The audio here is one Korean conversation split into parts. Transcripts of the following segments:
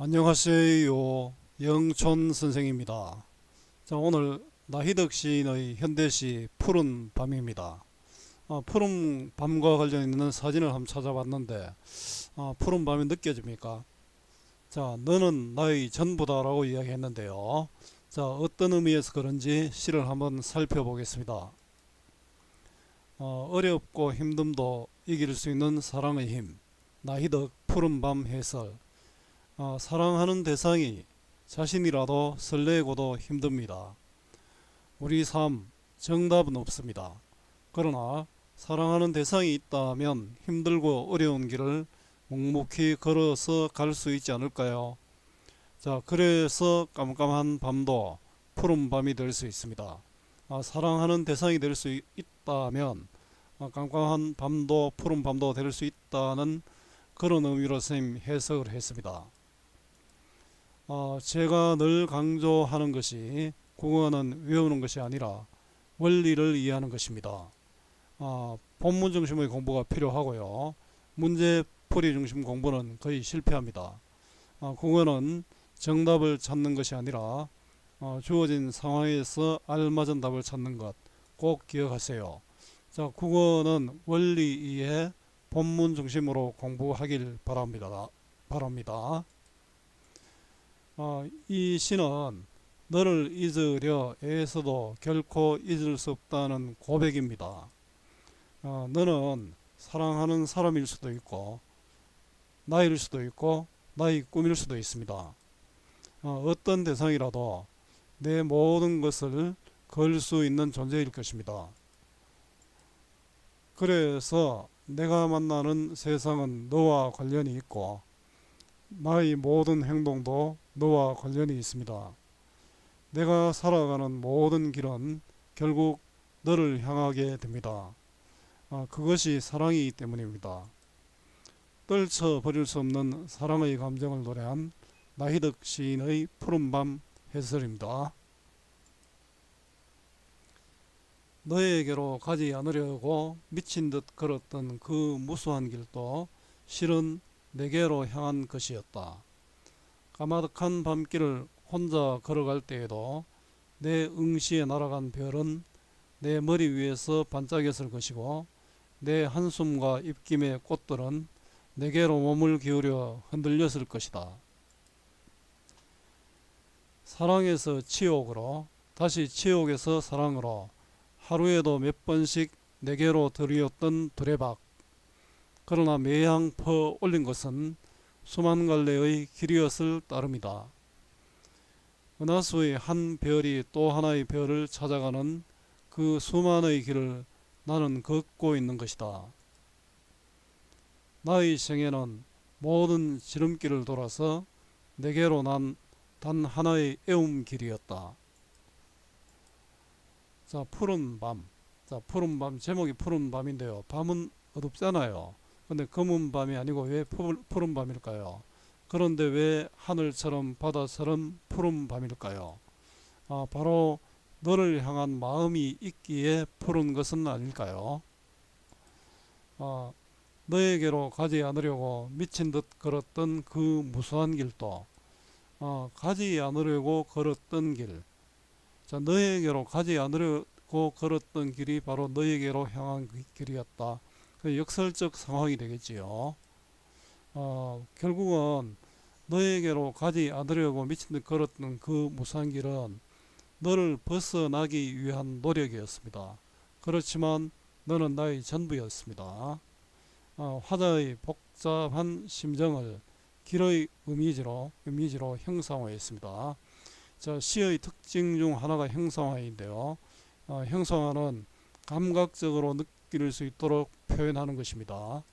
안녕하세요. 영촌 선생입니다. 자, 오늘 나희덕 시인의 현대시 푸른 밤입니다. 푸른 밤과 관련 있는 사진을 한번 찾아봤는데 푸른 밤이 느껴집니까? 자, 너는 나의 전부다라고 이야기했는데요. 자, 어떤 의미에서 그런지 시를 한번 살펴보겠습니다. 어렵고 힘듦도 이길 수 있는 사랑의 힘. 나희덕 푸른 밤 해설. 사랑하는 대상이 자신이라도 설레고도 힘듭니다. 우리 삶 정답은 없습니다. 그러나 사랑하는 대상이 있다면 힘들고 어려운 길을 묵묵히 걸어서 갈 수 있지 않을까요? 자, 그래서 깜깜한 밤도 푸른 밤이 될 수 있습니다. 사랑하는 대상이 될 수 있다면 깜깜한 밤도 푸른 밤도 될 수 있다는 그런 의미로 선생님 해석을 했습니다. 제가 늘 강조하는 것이 국어는 외우는 것이 아니라 원리를 이해하는 것입니다. 본문 중심의 공부가 필요하고요. 문제풀이 중심 공부는 거의 실패합니다. 국어는 정답을 찾는 것이 아니라 주어진 상황에서 알맞은 답을 찾는 것 꼭 기억하세요. 자, 국어는 원리 이해, 본문 중심으로 공부하길 바랍니다. 이 시는 너를 잊으려 애써도 결코 잊을 수 없다는 고백입니다. 너는 사랑하는 사람일 수도 있고 나일 수도 있고 나의 꿈일 수도 있습니다. 어떤 대상이라도 내 모든 것을 걸 수 있는 존재일 것입니다. 그래서 내가 만나는 세상은 너와 관련이 있고 나의 모든 행동도 너와 관련이 있습니다. 내가 살아가는 모든 길은 결국 너를 향하게 됩니다. 그것이 사랑이기 때문입니다. 떨쳐버릴 수 없는 사랑의 감정을 노래한 나희덕 시인의 푸른밤 해설입니다. 너에게로 가지 않으려고 미친 듯 걸었던 그 무수한 길도 실은 내게로 향한 것이었다. 까마득한 밤길을 혼자 걸어갈 때에도 내 응시에 날아간 별은 내 머리 위에서 반짝였을 것이고 내 한숨과 입김의 꽃들은 내게로 몸을 기울여 흔들렸을 것이다. 사랑에서 치욕으로 다시 치욕에서 사랑으로 하루에도 몇 번씩 내게로 들이었던 두레박. 그러나 매양 퍼 올린 것은 수만 갈래의 길이었을 따름이다. 은하수의 한 별이 또 하나의 별을 찾아가는 그 수만의 길을 나는 걷고 있는 것이다. 나의 생애는 모든 지름길을 돌아서 내게로 난 단 하나의 애움길이었다. 자, 푸른 밤. 자, 푸른 밤, 제목이 푸른 밤인데요. 밤은 어둡잖아요. 근데 검은 밤이 아니고 왜 푸른 밤일까요? 그런데 왜 하늘처럼 바다처럼 푸른 밤일까요? 바로 너를 향한 마음이 있기에 푸른 것은 아닐까요? 너에게로 가지 않으려고 미친 듯 걸었던 그 무수한 길도 가지 않으려고 걸었던 길. 자, 너에게로 가지 않으려고 걸었던 길이 바로 너에게로 향한 그 길이었다. 그 역설적 상황이 되겠지요. 결국은 너에게로 가지 않으려고 미친 듯 걸었던 그 무수한 길은 너를 벗어나기 위한 노력이었습니다. 그렇지만 너는 나의 전부였습니다. 화자의 복잡한 심정을 길의 이미지로 형상화했습니다. 자, 시의 특징 중 하나가 형상화인데요. 형상화는 감각적으로 느낄 수 있도록 표현하는 것입니다.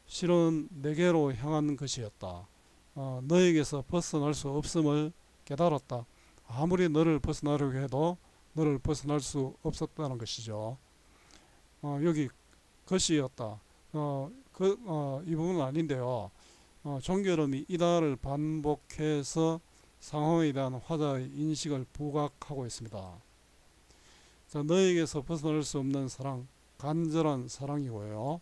실은 내게로 향한 것이었다. 너에게서 벗어날 수 없음을 깨달았다. 아무리 너를 벗어나려고 해도 너를 벗어날 수 없었다는 것이죠. 여기 것이었다. 이 부분은 아닌데요. 종결음이 이달을 반복해서 상황에 대한 화자의 인식을 부각하고 있습니다. 자, 너에게서 벗어날 수 없는 사랑, 간절한 사랑이고요.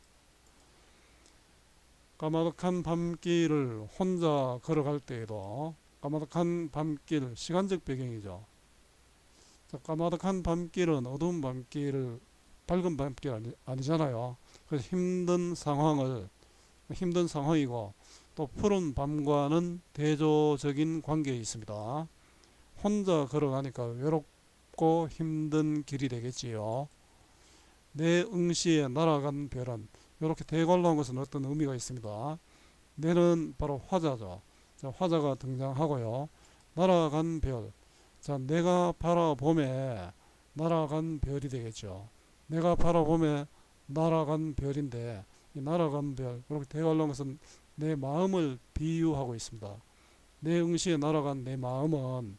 까마득한 밤길을 혼자 걸어갈 때에도 까마득한 밤길, 시간적 배경이죠. 자, 까마득한 밤길은 어두운 밤길을 밝은 밤길 아니잖아요. 그래서 힘든 상황이고 또 푸른 밤과는 대조적인 관계에 있습니다. 혼자 걸어가니까 외롭고 힘든 길이 되겠지요. 내 응시에 날아간 별은 이렇게 대괄호한 것은 어떤 의미가 있습니다. 내는 바로 화자죠. 자, 화자가 등장하고요. 날아간 별. 자, 내가 바라봄에 날아간 별이 되겠죠. 내가 바라봄에 날아간 별인데 이 날아간 별 이렇게 대괄호한 것은 내 마음을 비유하고 있습니다. 내 응시에 날아간 내 마음은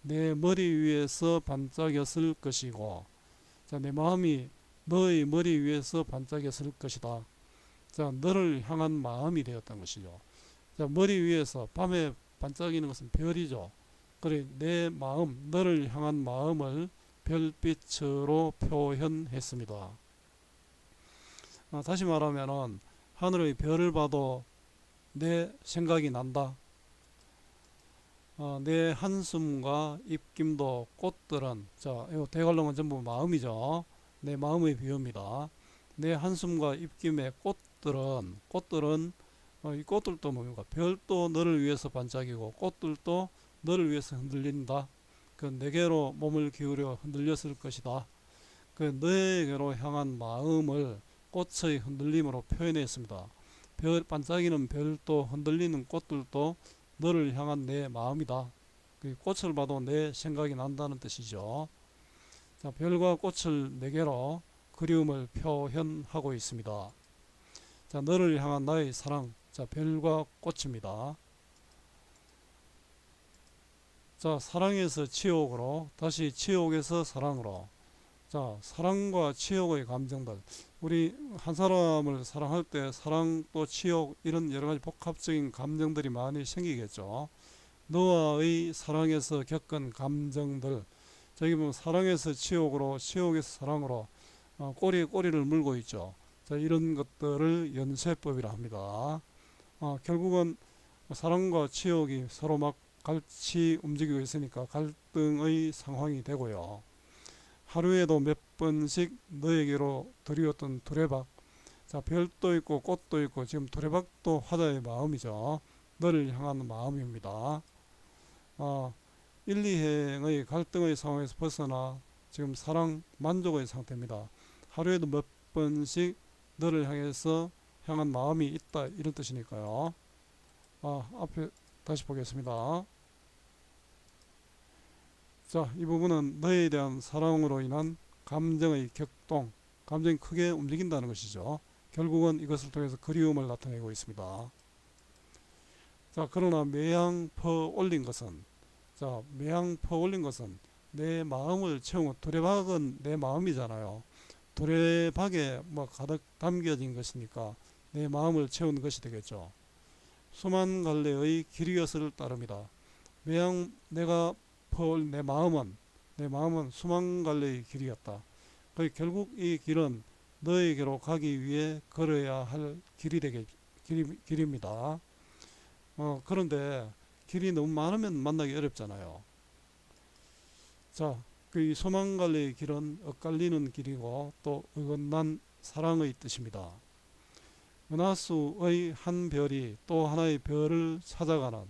내 머리 위에서 반짝였을 것이고, 자, 내 마음이 너의 머리 위에서 반짝였을 것이다. 자, 너를 향한 마음이 되었던 것이죠. 자, 머리 위에서 밤에 반짝이는 것은 별이죠. 그래, 내 마음, 너를 향한 마음을 별빛으로 표현했습니다. 다시 말하면은 하늘의 별을 봐도 내 생각이 난다. 내 한숨과 입김도 꽃들은, 자, 이 대관령은 전부 마음이죠. 내 마음의 비유입니다. 내 한숨과 입김의 꽃들은 이 꽃들도 뭡니까? 별도 너를 위해서 반짝이고 꽃들도 너를 위해서 흔들린다. 그 내게로 몸을 기울여 흔들렸을 것이다. 그 너에게로 향한 마음을 꽃의 흔들림으로 표현했습니다. 반짝이는 별도 흔들리는 꽃들도 너를 향한 내 마음이다. 그 꽃을 봐도 내 생각이 난다는 뜻이죠. 자, 별과 꽃을 내게로 그리움을 표현하고 있습니다. 자, 너를 향한 나의 사랑. 자, 별과 꽃입니다. 자, 사랑에서 치욕으로, 다시 치욕에서 사랑으로. 자, 사랑과 치욕의 감정들. 우리 한 사람을 사랑할 때 사랑 또 치욕 이런 여러 가지 복합적인 감정들이 많이 생기겠죠. 너와의 사랑에서 겪은 감정들. 저기 보면 사랑에서 치욕으로, 치욕에서 사랑으로 꼬리에 꼬리를 물고 있죠. 자, 이런 것들을 연쇄법이라 합니다. 결국은 사랑과 치욕이 서로 막 같이 움직이고 있으니까 갈등의 상황이 되고요. 하루에도 몇 번씩 너에게로 드리웠던 두레박. 자, 별도 있고 꽃도 있고 지금 두레박도 화자의 마음이죠. 너를 향한 마음입니다. 1, 2행의 갈등의 상황에서 벗어나 지금 사랑 만족의 상태입니다. 하루에도 몇 번씩 너를 향한 마음이 있다 이런 뜻이니까요. 앞에 다시 보겠습니다. 자, 이 부분은 너에 대한 사랑으로 인한 감정의 격동, 감정이 크게 움직인다는 것이죠. 결국은 이것을 통해서 그리움을 나타내고 있습니다. 자, 그러나 매양 퍼올린 것은, 자, 매양 퍼올린 것은 내 마음을 채운 것, 두레박은 내 마음이잖아요. 두레박에 뭐 가득 담겨진 것이니까 내 마음을 채운 것이 되겠죠. 수만 갈래의 길이었을 따릅니다. 매양 내가 퍼올 내 마음은 수만 갈래의 길이었다. 결국 이 길은 너에게로 가기 위해 걸어야 할 길입니다. 그런데 길이 너무 많으면 만나기 어렵잖아요. 자, 그 수만 갈래의 길은 엇갈리는 길이고 또 어긋난 사랑의 뜻입니다. 은하수의 한 별이 또 하나의 별을 찾아가는,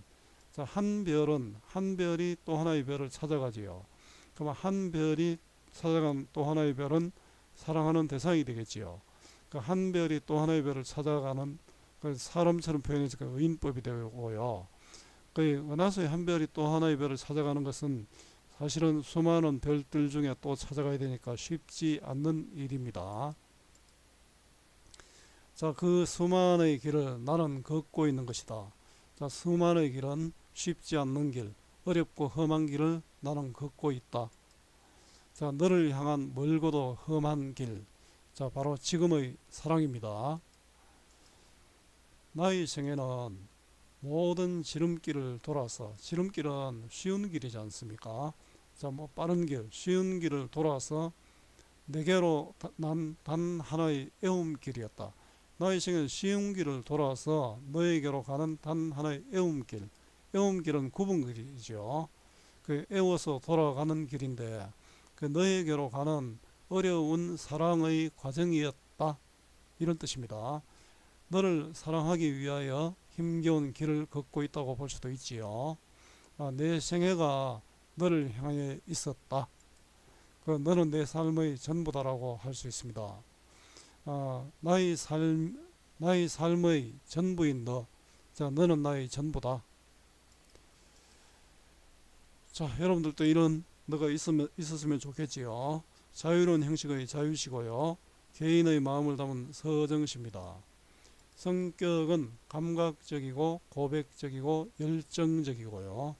자, 한 별이 또 하나의 별을 찾아가지요. 그럼 한 별이 찾아간 또 하나의 별은 사랑하는 대상이 되겠지요. 그 한 별이 또 하나의 별을 찾아가는 사람처럼 표현해서 의인법이 되고요. 그 은하수의 한 별이 또 하나의 별을 찾아가는 것은 사실은 수많은 별들 중에 또 찾아가야 되니까 쉽지 않는 일입니다. 자, 그 수많은 길을 나는 걷고 있는 것이다. 자, 수많은 길은 쉽지 않는 길, 어렵고 험한 길을 나는 걷고 있다. 자, 너를 향한 멀고도 험한 길. 자, 바로 지금의 사랑입니다. 나의 생애는 모든 지름길을 돌아서, 지름길은 쉬운 길이지 않습니까? 자, 뭐 빠른 길, 쉬운 길을 돌아서 내게로 난 단 하나의 애움길이었다. 나의 생은 쉬운 길을 돌아서 너에게로 가는 단 하나의 애움길. 애움길은 굽은 길이죠. 그 애워서 돌아가는 길인데 그 너에게로 가는 어려운 사랑의 과정이었다. 이런 뜻입니다. 너를 사랑하기 위하여 힘겨운 길을 걷고 있다고 볼 수도 있지요. 내 생애가 너를 향해 있었다. 너는 내 삶의 전부다라고 할 수 있습니다. 나의 삶의 전부인 너. 자, 너는 나의 전부다. 자, 여러분들도 이런 너가 있었으면 좋겠지요. 자유로운 형식의 자유시고요. 개인의 마음을 담은 서정시입니다. 성격은 감각적이고 고백적이고 열정적이고요.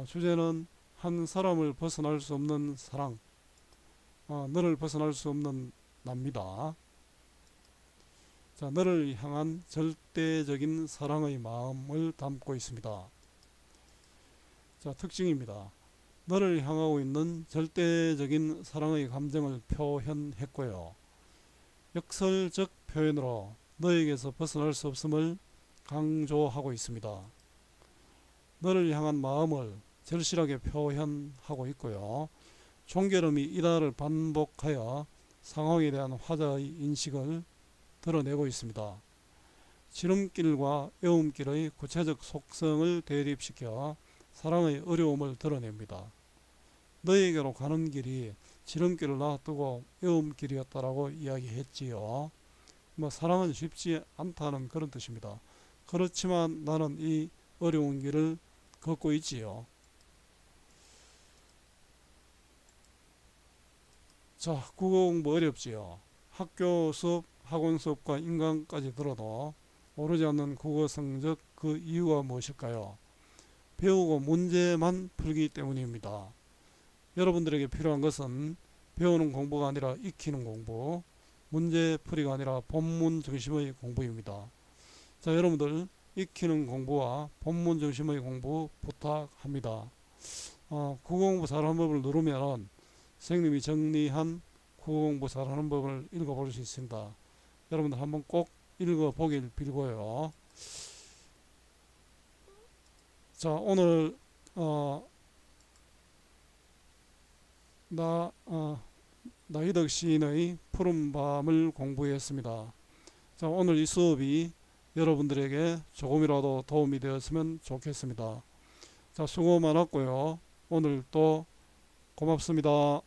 주제는 한 사람을 벗어날 수 없는 사랑, 너를 벗어날 수 없는 납니다. 자, 너를 향한 절대적인 사랑의 마음을 담고 있습니다. 자, 특징입니다. 너를 향하고 있는 절대적인 사랑의 감정을 표현했고요. 역설적 표현으로 너에게서 벗어날 수 없음을 강조하고 있습니다. 너를 향한 마음을 절실하게 표현하고 있고요. 종결음이 이달을 반복하여 상황에 대한 화자의 인식을 드러내고 있습니다. 지름길과 애움길의 구체적 속성을 대립시켜 사랑의 어려움을 드러냅니다. 너에게로 가는 길이 지름길을 놔두고 애움길이었다라고 이야기했지요. 사랑은 쉽지 않다는 그런 뜻입니다. 그렇지만 나는 이 어려운 길을 걷고 있지요. 자, 국어 공부 어렵지요. 학교 수업, 학원 수업과 인강까지 들어도 오르지 않는 국어 성적, 그 이유가 무엇일까요? 배우고 문제만 풀기 때문입니다. 여러분들에게 필요한 것은 배우는 공부가 아니라 익히는 공부, 문제풀이가 아니라 본문 중심의 공부입니다. 자, 여러분들 익히는 공부와 본문 중심의 공부 부탁합니다. 국어 공부 잘하는 법을 누르면 선생님이 정리한 국어 공부 잘하는 법을 읽어볼 수 있습니다. 여러분들 한번 꼭 읽어보길 빌고요. 자, 오늘 나이덕 시인의 푸른밤을 공부했습니다. 자, 오늘 이 수업이 여러분들에게 조금이라도 도움이 되었으면 좋겠습니다. 자, 수고 많았고요. 오늘 또 고맙습니다.